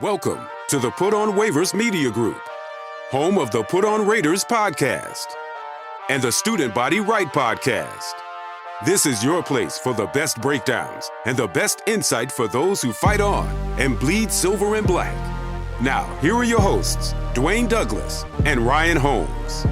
Welcome to the Put on Waivers Media Group, home of the Put on Raiders podcast and the Student Body Right podcast. This is your place for the best breakdowns and the best insight for those who fight on and bleed silver and black. Now, here are your hosts, Dwayne Douglas and Ryan Holmes.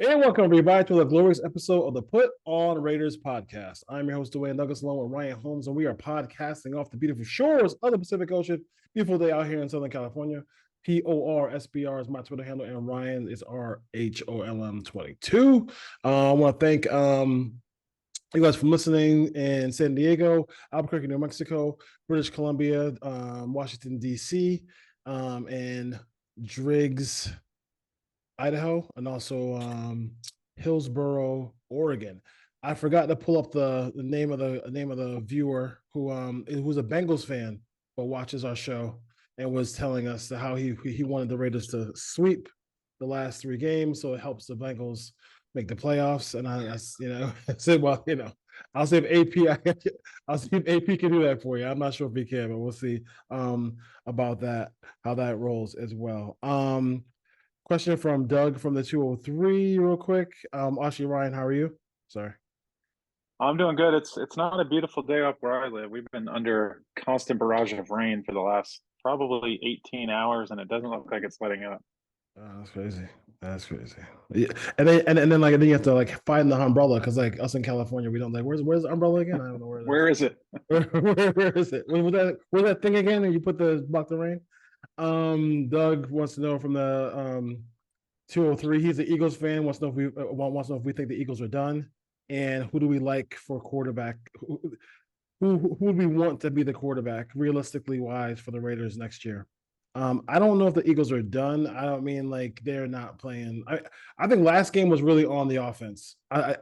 And welcome everybody to the glorious episode of the Put on Raiders podcast. I'm your host, Dwayne Douglas, along with Ryan Holmes, and we are podcasting off the beautiful shores of the Pacific Ocean. Beautiful day out here in Southern California. PORSBR is my Twitter handle, and Ryan is RHOLM22. I want to thank you guys for listening in San Diego, Albuquerque, New Mexico, British Columbia, Washington, D.C., and Driggs, Idaho, and also Hillsboro, Oregon. I forgot to pull up the name of the viewer who's a Bengals fan but watches our show and was telling us how he wanted the Raiders to sweep the last three games so it helps the Bengals make the playoffs. And I said, well, I'll see if AP can do that for you. I'm not sure if he can, but we'll see about that, how that rolls as well. Question from Doug from the 203 real quick. Actually, Ryan, how are you? Sorry. I'm doing good. It's not a beautiful day up where I live. We've been under constant barrage of rain for the last probably 18 hours, and it doesn't look like it's letting up. That's crazy. That's crazy. Yeah. And then you have to find the umbrella because us in California, we don't where's the umbrella again? I don't know where is it. Where is it? Where's that thing again? And you put the block the rain. Doug wants to know from the 203. He's an Eagles fan. Wants to know if we think the Eagles are done, and who do we like for quarterback? Who would we want to be the quarterback, realistically wise, for the Raiders next year? I don't know if the Eagles are done. I don't mean they're not playing. I think last game was really on the offense. I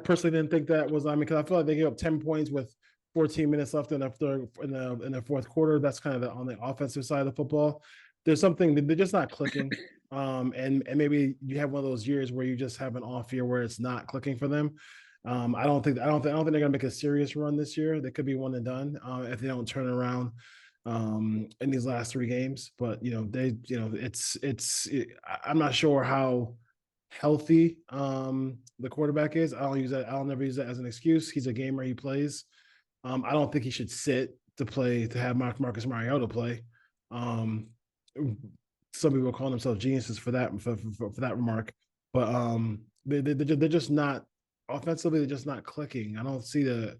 personally didn't think that was. Because I feel like they gave up 10 points with 14 minutes left in the fourth quarter. That's kind of on the offensive side of the football. There's something they're just not clicking. And maybe you have one of those years where you just have an off year where it's not clicking for them. I don't think they're gonna make a serious run this year. They could be one and done if they don't turn around in these last three games. But I'm not sure how healthy the quarterback is. I'll never use that as an excuse. He's a gamer. He plays. I don't think he should sit to have Marcus Mariota play. Some people call themselves geniuses for that remark, but they're just not offensively. They're just not clicking. I don't see the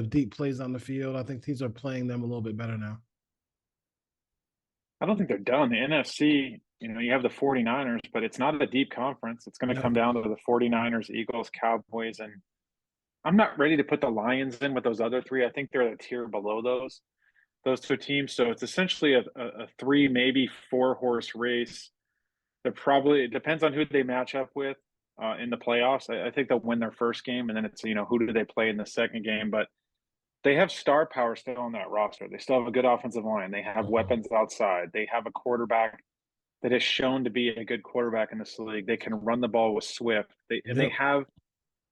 deep plays on the field. I think teams are playing them a little bit better now. I don't think they're done. The NFC, you have the 49ers, but it's not a deep conference. It's going to come down to the 49ers, Eagles, Cowboys, and I'm not ready to put the Lions in with those other three. I think they're a tier below those two teams. So it's essentially a 3, maybe 4-horse race. It depends on who they match up with in the playoffs. I think they'll win their first game, and then it's, who do they play in the second game? But they have star power still on that roster. They still have a good offensive line. They have weapons outside. They have a quarterback that is shown to be a good quarterback in this league. They can run the ball with Swift. They have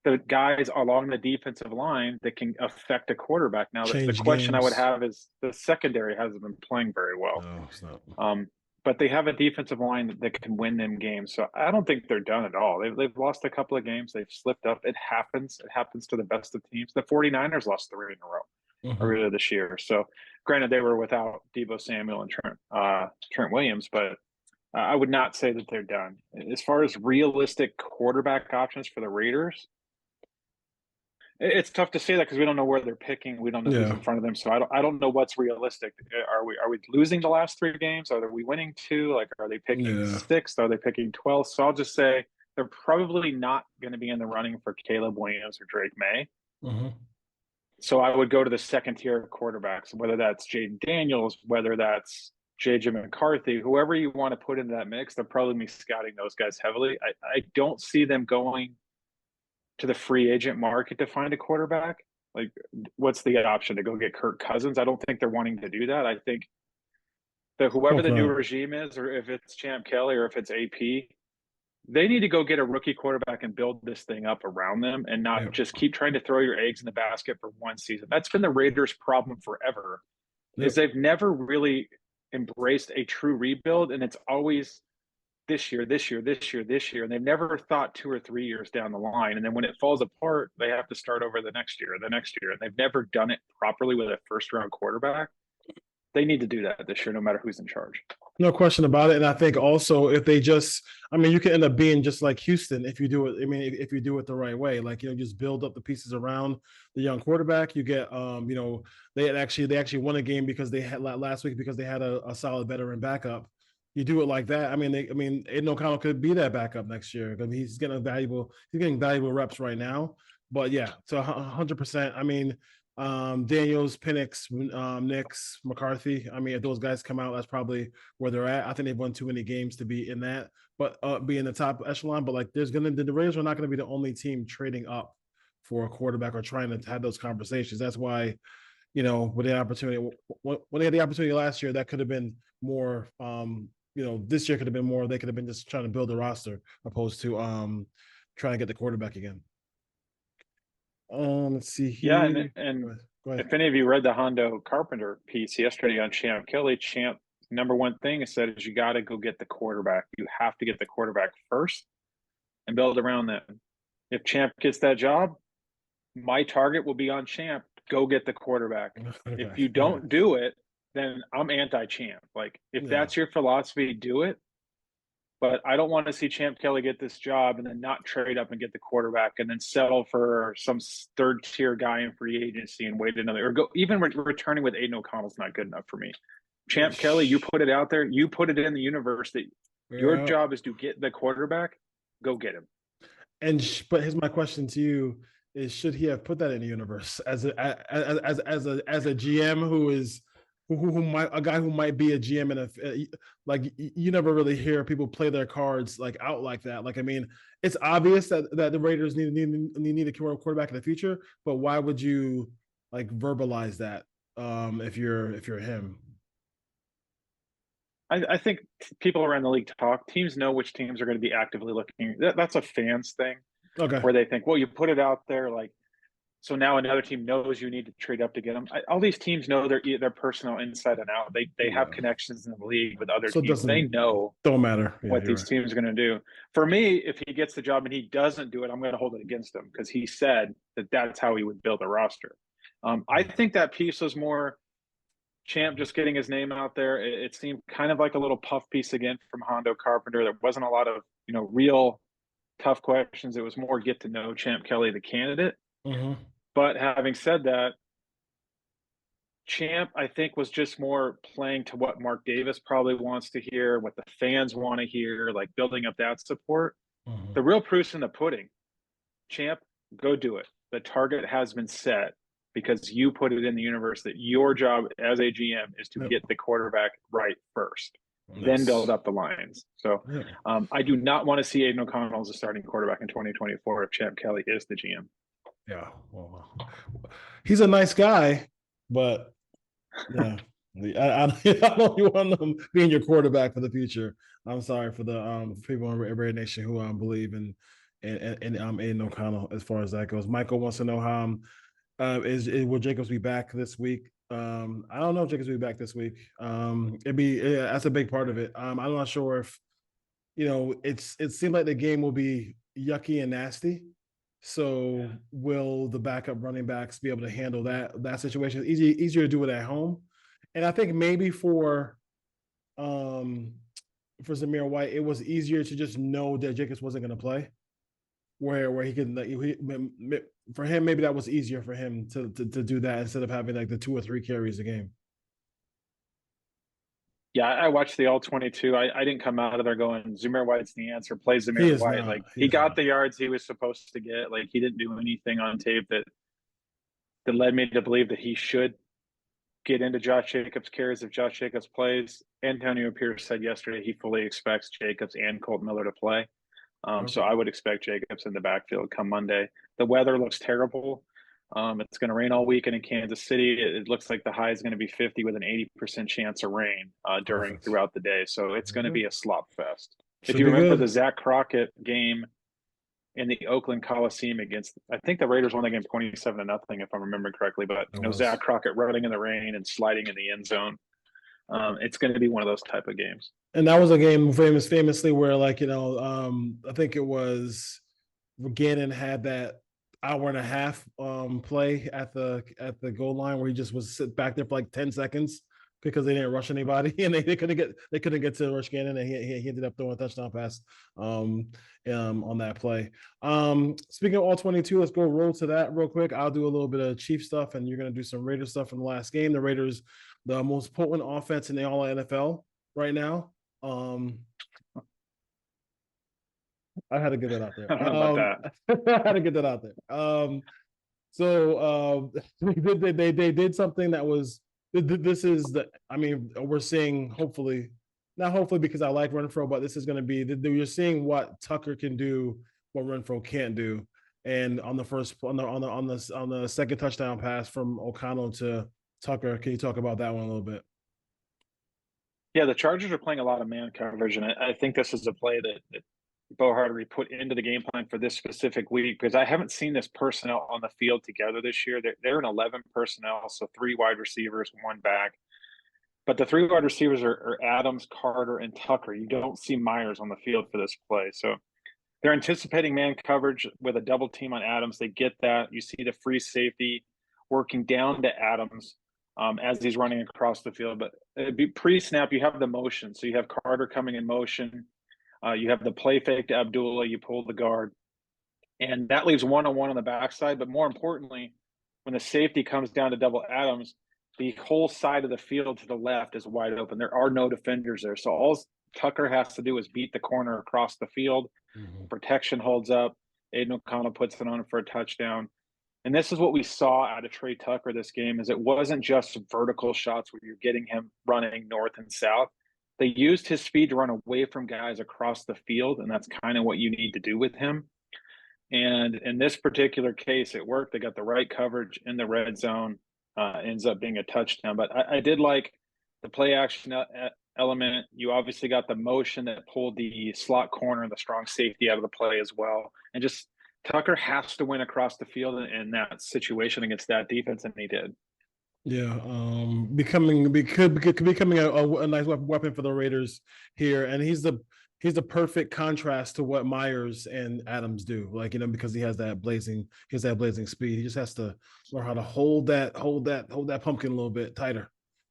the guys along the defensive line that can affect a quarterback. Now, the question I would have is the secondary hasn't been playing very well. No, it's not. But they have a defensive line that can win them games. So I don't think they're done at all. They've lost a couple of games. They've slipped up. It happens. It happens to the best of teams. The 49ers lost 3 in a row earlier this year. So granted, they were without Deebo Samuel and Trent Williams, but I would not say that they're done. As far as realistic quarterback options for the Raiders, it's tough to say that because we don't know where they're picking. We don't know who's in front of them. So I don't know what's realistic. Are we losing the last 3 games? Are we winning 2? Are they picking 6th? Are they picking 12th? So I'll just say they're probably not going to be in the running for Caleb Williams or Drake May. So I would go to the second tier of quarterbacks, whether that's Jaden Daniels, whether that's JJ McCarthy, whoever you want to put into that mix. They'll probably be scouting those guys heavily. I don't see them going to the free agent market to find a quarterback. What's the option to go get Kirk Cousins? I don't think they're wanting to do that. I think that whoever the new regime is, or if it's Champ Kelly or if it's AP, they need to go get a rookie quarterback and build this thing up around them and not just keep trying to throw your eggs in the basket for one season. That's been the Raiders' problem forever, is they've never really embraced a true rebuild, and it's always this year, this year, this year, this year, and they've never thought 2 or 3 years down the line. And then when it falls apart, they have to start over the next year, and they've never done it properly with a first-round quarterback. They need to do that this year, no matter who's in charge. No question about it. And I think also if they just, I mean, you can end up being just like Houston if you do it. I mean, if you do it the right way, like, you know, just build up the pieces around the young quarterback. You get, you know, they actually won a game because they had last week because they had a solid veteran backup. You do it like that. I mean, Aiden O'Connell could be that backup next year because he's getting valuable reps right now. But yeah, so 100%. I mean, Daniels, Penix, Nix, McCarthy. I mean, if those guys come out, that's probably where they're at. I think they've won too many games to be in that, but be in the top echelon. But like, the Raiders are not going to be the only team trading up for a quarterback or trying to have those conversations. That's why, you know, with the opportunity, when they had the opportunity last year, that could have been more. You know, this year could have been more. They could have been just trying to build a roster opposed to trying to get the quarterback again. Let's see here. Yeah, and if any of you read the Hondo Carpenter piece yesterday on Champ Kelly, Champ number one thing is said is you got to go get the quarterback. You have to get the quarterback first and build around them. If Champ gets that job, my target will be on Champ. Go get the quarterback. If you don't do it, then I'm anti-Champ. Like, if that's your philosophy, do it. But I don't want to see Champ Kelly get this job and then not trade up and get the quarterback and then settle for some third-tier guy in free agency and wait another, or go even returning with Aiden O'Connell's not good enough for me. Champ Kelly, you put it out there, you put it in the universe that your job is to get the quarterback. Go get him. But here's my question to you: is should he have put that in the universe as a GM who is? A guy who might be a GM in like, you never really hear people play their cards like out like that. Like, I mean, it's obvious that the Raiders need a quarterback in the future, but why would you like verbalize that if you're him? I think people around the league talk. Teams know which teams are going to be actively looking. That's a fans thing, okay, where they think, well, you put it out there, like, so now another team knows you need to trade up to get them. All these teams know their personnel inside and out. They have connections in the league with other teams. They know don't matter what these teams are going to do. For me, if he gets the job and he doesn't do it, I'm going to hold it against him because he said that that's how he would build a roster. I think that piece was more Champ just getting his name out there. It seemed kind of like a little puff piece again from Hondo Carpenter. There wasn't a lot of, you know, real tough questions. It was more get to know Champ Kelly, the candidate. Mm-hmm. But having said that, Champ, I think, was just more playing to what Mark Davis probably wants to hear, what the fans want to hear, like building up that support. Mm-hmm. The real proof's in the pudding. Champ, go do it. The target has been set because you put it in the universe that your job as a GM is to get the quarterback right first, then build up the lines. So I do not want to see Aiden O'Connell as a starting quarterback in 2024 if Champ Kelly is the GM. Yeah, well, he's a nice guy, but yeah, I don't want him being your quarterback for the future. I'm sorry for the people in Raider Nation who believe in Aiden O'Connell as far as that goes. Michael wants to know how will Jacobs be back this week? I don't know if Jacobs will be back this week. That's a big part of it. I'm not sure if, you know, it seemed like the game will be yucky and nasty. So will the backup running backs be able to handle that situation? It's easier to do it at home. And I think maybe for Zamir White, it was easier to just know that Jacobs wasn't going to play. Where he could, for him, maybe that was easier for him to do that instead of having like the 2 or 3 carries a game. Yeah, I watched the all 22. I didn't come out of there going, Zamir White's the answer. Play Zamir White. Like, he got the yards he was supposed to get. Like, he didn't do anything on tape that led me to believe that he should get into Josh Jacobs' carries if Josh Jacobs plays. Antonio Pierce said yesterday he fully expects Jacobs and Colt Miller to play. So I would expect Jacobs in the backfield come Monday. The weather looks terrible. It's going to rain all weekend in Kansas City. It looks like the high is going to be 50 with an 80% chance of rain throughout the day. So it's going to be a slop fest. If Should you be remember good. the Zach Crockett game in the Oakland Coliseum against, I think the Raiders won the game 27-0, if I'm remembering correctly. But It Zach was. Crockett running in the rain and sliding in the end zone. It's going to be one of those type of games. And that was a game famously where, like, I think it was Gannon had that hour and a half play at the goal line where he just was sit back there for like 10 seconds because they didn't rush anybody and they couldn't get to rush Gannon, and he ended up throwing a touchdown pass on that play. Speaking of all 22, let's go roll to that real quick. I'll do a little bit of Chief stuff and you're going to do some Raiders stuff from the last game. The Raiders, the most potent offense in the all NFL right now. I had to get that out there. I don't know about that. I had to get that out there. So they did something that was. This is the. I mean, we're seeing hopefully, not hopefully because I like Renfro, but this is going to be. You're seeing what Tucker can do, what Renfro can't do, and on the second touchdown pass from O'Connell to Tucker, can you talk about that one a little bit? Yeah, the Chargers are playing a lot of man coverage, and I think this is a play that Bo Hardery put into the game plan for this specific week, because I haven't seen this personnel on the field together this year. They're in 11 personnel, so 3 wide receivers, 1 back. But the 3 wide receivers are Adams, Carter, and Tucker. You don't see Myers on the field for this play. So they're anticipating man coverage with a double team on Adams. They get that. You see the free safety working down to Adams as he's running across the field. But pre-snap, you have the motion. So you have Carter coming in motion. You have the play fake to Abdullah. You pull the guard. And that leaves one-on-one on the backside. But more importantly, when the safety comes down to double Adams, the whole side of the field to the left is wide open. There are no defenders there. So all Tucker has to do is beat the corner across the field. Mm-hmm. Protection holds up. Aiden O'Connell puts it on for a touchdown. And this is what we saw out of Trey Tucker this game, is it wasn't just vertical shots where you're getting him running north and south. They used his speed to run away from guys across the field, and that's kind of what you need to do with him. And in this particular case, it worked. They got the right coverage in the red zone. Ends up being a touchdown. But I did like the play action element. You obviously got the motion that pulled the slot corner and the strong safety out of the play as well. And just Tucker has to win across the field in that situation against that defense, and he did. Yeah, becoming a nice weapon for the Raiders here, and he's the perfect contrast to what Myers and Adams do. Like, because he has that blazing speed. He just has to learn how to hold that pumpkin a little bit tighter,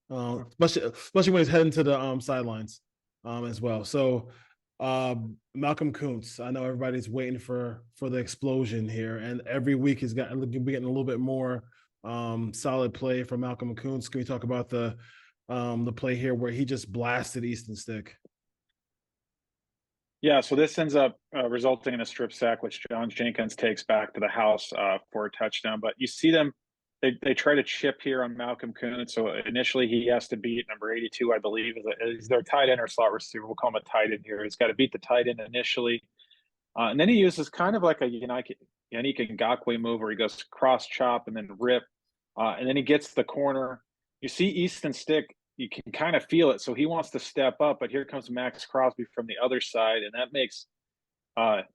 especially when he's heading to the sidelines, as well. So. Malcolm Kuntz, I know everybody's waiting for the explosion here, and every week he's getting a little bit more solid play from Malcolm Kuntz. Can we talk about the play here where he just blasted Easton Stick? Yeah, so this ends up resulting in a strip sack, which John Jenkins takes back to the house for a touchdown. But you see them, they try to chip here on Malcolm Kuntz. So initially he has to beat number 82, I believe, is their tight end or slot receiver. We'll call him a tight end here. He's got to beat the tight end initially. And then he uses kind of like a Yannick Ngakoue move where he goes cross chop and then rip. And then he gets the corner. You see Easton Stick, you can kind of feel it. So he wants to step up, but here comes Max Crosby from the other side. And that makes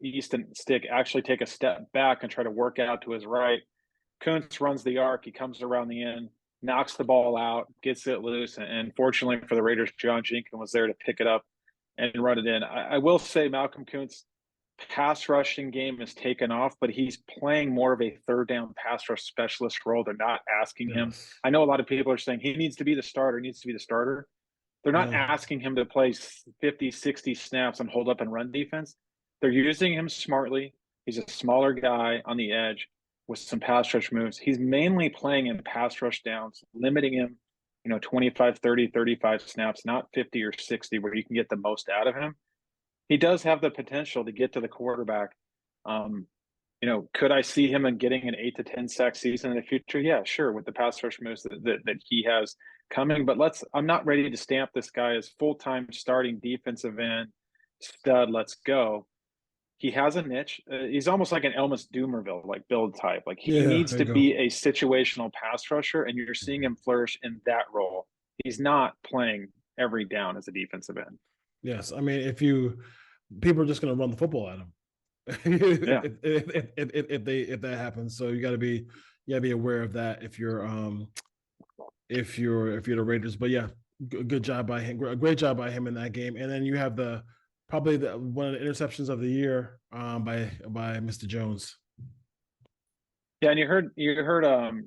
Easton Stick actually take a step back and try to work out to his right. Kuntz runs the arc. He comes around the end, knocks the ball out, gets it loose. And fortunately for the Raiders, John Jenkins was there to pick it up and run it in. I will say Malcolm Kuntz pass rushing game is taken off, but he's playing more of a third down pass rush specialist role. They're not asking him. I know a lot of people are saying he needs to be the starter, They're not asking him to play 50, 60 snaps and hold up and run defense. They're using him smartly. He's a smaller guy on the edge with some pass rush moves. He's mainly playing in pass rush downs, limiting him, 25, 30, 35 snaps, not 50 or 60 where you can get the most out of him. He does have the potential to get to the quarterback. Could I see him in getting an 8 to 10 sack season in the future? Yeah, sure, with the pass rush moves that he has coming. But I'm not ready to stamp this guy as full-time starting defensive end stud. Let's go. He has a niche. He's almost like an Elmas Dumervil, like build type. Like he needs to be a situational pass rusher, and you're seeing him flourish in that role. He's not playing every down as a defensive end. Yes, I mean, if you people are just going to run the football at him. Yeah. if that happens. So you got to be aware of that if you're the Raiders. But yeah, good job by him. Great job by him in that game. And then you have probably one of the interceptions of the year by Mr. Jones. Yeah, and you heard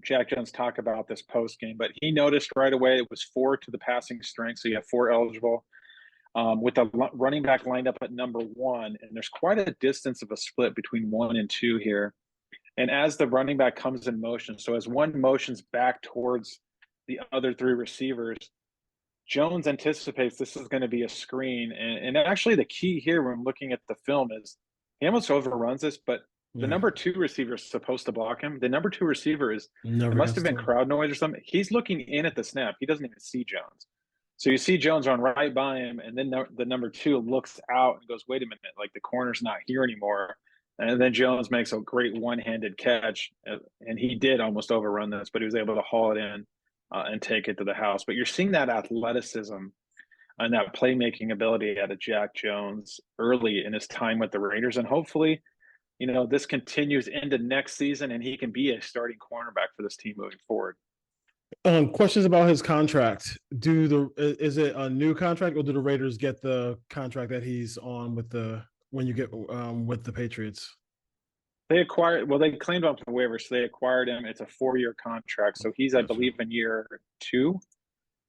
Jack Jones talk about this post game, but he noticed right away it was 4 to the passing strength, so you have 4 eligible. With the running back lined up at number 1, and there's quite a distance of a split between 1 and 2 here. And as the running back comes in motion, so as one motions back towards the other 3 receivers, Jones anticipates this is going to be a screen. And actually the key here when looking at the film is he almost overruns this, but the number 2 receiver is supposed to block him. The number 2 receiver it must have been crowd noise or something. He's looking in at the snap. He doesn't even see Jones. So you see Jones run right by him, and then the number 2 looks out and goes, wait a minute, like the corner's not here anymore. And then Jones makes a great one-handed catch, and he did almost overrun this, but he was able to haul it in and take it to the house. But you're seeing that athleticism and that playmaking ability out of Jack Jones early in his time with the Raiders. And hopefully, this continues into next season, and he can be a starting cornerback for this team moving forward. Questions about his contract. Is it a new contract, or do the Raiders get the contract that he's on with the Patriots? They claimed him off the waiver, so they acquired him. It's a 4-year contract, so he's, I believe, in year 2.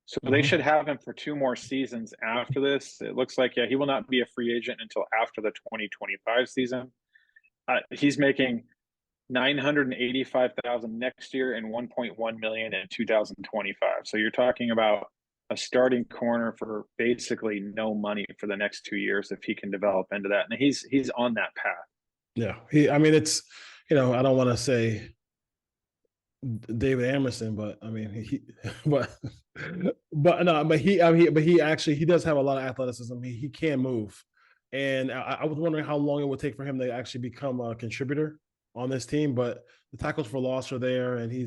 So they should have him for 2 more seasons after this. It looks like, he will not be a free agent until after the 2025 season. He's making $985,000 next year and $1.1 million in 2025. So you're talking about a starting corner for basically no money for the next 2 years if he can develop into that. And he's on that path. Yeah, it's I don't want to say David Amerson, but he does have a lot of athleticism. He can move, and I was wondering how long it would take for him to actually become a contributor on this team, but the tackles for loss are there, and he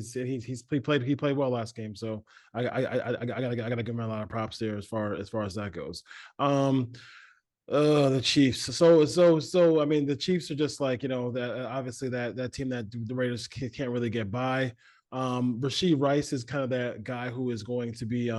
played well last game. So I gotta give him a lot of props there as far as that goes. The Chiefs. So the Chiefs are just like, that obviously that team that the Raiders can't really get by. Rashee Rice is kind of that guy who is going to be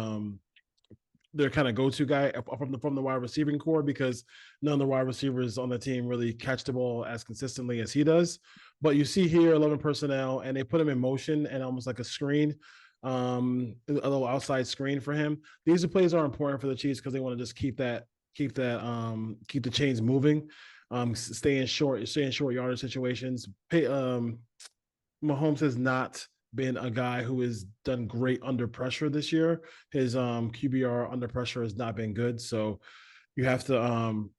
their kind of go-to guy from the wide receiving core, because none of the wide receivers on the team really catch the ball as consistently as he does. But you see here 11 personnel, and they put him in motion and almost like a screen, a little outside screen for him. These plays are important for the Chiefs because they want to just keep the chains moving, stay in short yardage situations. Mahomes has not been a guy who has done great under pressure this year. His QBR under pressure has not been good. So you have to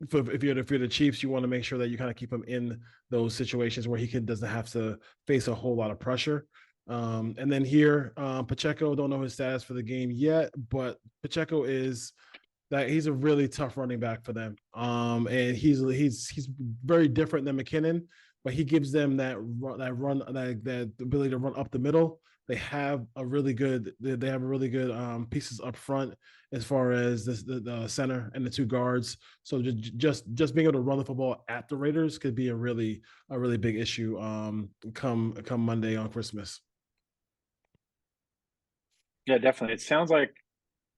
if you're the Chiefs, you want to make sure that you kind of keep him in those situations where he doesn't have to face a whole lot of pressure. And then here, Pacheco, don't know his status for the game yet, but Pacheco he's a really tough running back for them. And he's very different than McKinnon, but he gives them that ability to run up the middle. They have a really good pieces up front as far as the center and the 2 guards. So just being able to run the football at the Raiders could be a really big issue come Monday on Christmas. Yeah, definitely. It sounds like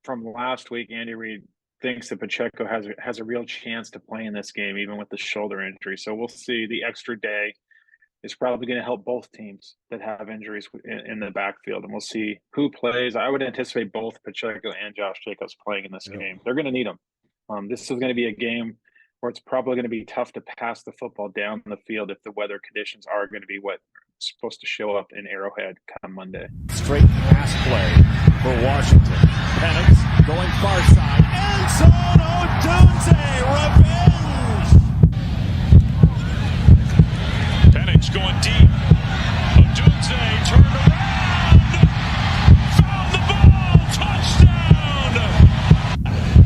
from last week, Andy Reid thinks that Pacheco has a real chance to play in this game, even with the shoulder injury. So we'll see. The extra day is probably going to help both teams that have injuries in the backfield, and we'll see who plays. I would anticipate both Pacheco and Josh Jacobs playing in this game. They're going to need them. This is going to be a game where it's probably going to be tough to pass the football down the field if the weather conditions are going to be what supposed to show up in Arrowhead come Monday. Straight pass play for Washington. Penix going far side. End zone, Odunze, revenge! Penix going deep. Odunze turned around. Found the ball. Touchdown!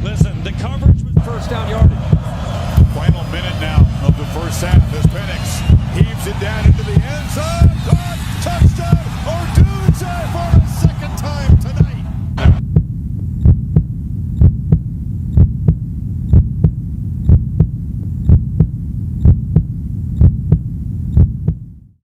Listen, the coverage was first down yardage. Final minute now of the first half as Penix heaves it down into the end zone.